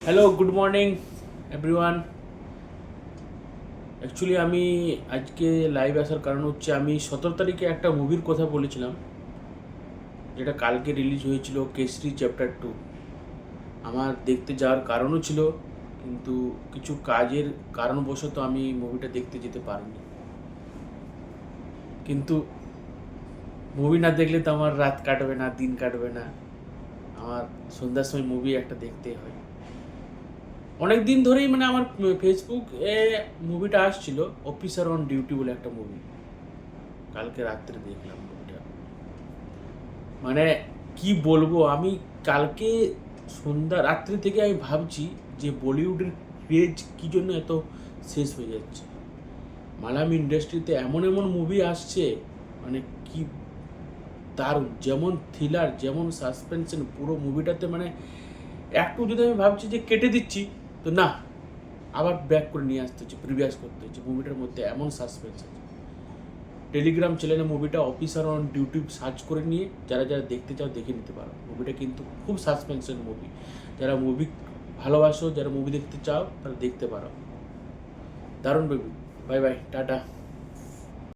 Hello, good morning everyone. Actually আমি আজকে live আসার কারণ হচ্ছে আমি 17 তারিখে একটা মুভির কথা বলেছিলাম, যেটা কালকে রিলিজ হয়েছিল, কেসরি চ্যাপ্টার 2। আমার দেখতে যাওয়ার কারণও ছিল, কিন্তু কিছু কাজের কারণবশত আমি মুভিটা দেখতে যেতে পারিনি। কিন্তু মুভি না দেখলে তো আমার রাত কাটবে না, দিন কাটবে না। আমার সন্ধ্যার সময় মুভি একটা দেখতে হয়। অনেক দিন ধরেই মানে আমার ফেসবুক এ মুভিটা আসছিল, অফিসার অন ডিউটি বলে একটা মুভি। কালকে রাত্রে দেখলাম মুভিটা। মানে কি বলবো, আমি কালকে সন্ধ্যা রাত্রি থেকে আমি ভাবছি যে বলিউডের ক্রেজ কী জন্য এত শেষ হয়ে যাচ্ছে। মালায়ালাম ইন্ডাস্ট্রিতে এমন এমন মুভি আসছে, মানে কি দারুণ, যেমন থ্রিলার, যেমন সাসপেনশন, পুরো মুভিটাতে মানে একটু যদি আমি ভাবছি যে কেটে দিচ্ছি, তো না, আবার ব্যাক করে নিয়ে আসতে হচ্ছে, প্রিভিয়াস করতে হচ্ছে। মুভিটার মধ্যে এমন সাসপেন্স আছে। টেলিগ্রাম চ্যানেলে মুভিটা অফিসার অন ডিউটি সার্চ করে নিয়ে যারা যারা দেখতে চাও দেখে নিতে পারো। মুভিটা কিন্তু খুব সাসপেন্সের মুভি। যারা মুভি ভালোবাসো, যারা মুভি দেখতে চাও, তারা দেখতে পারো। দারুণ মুভি। Bye bye, tata.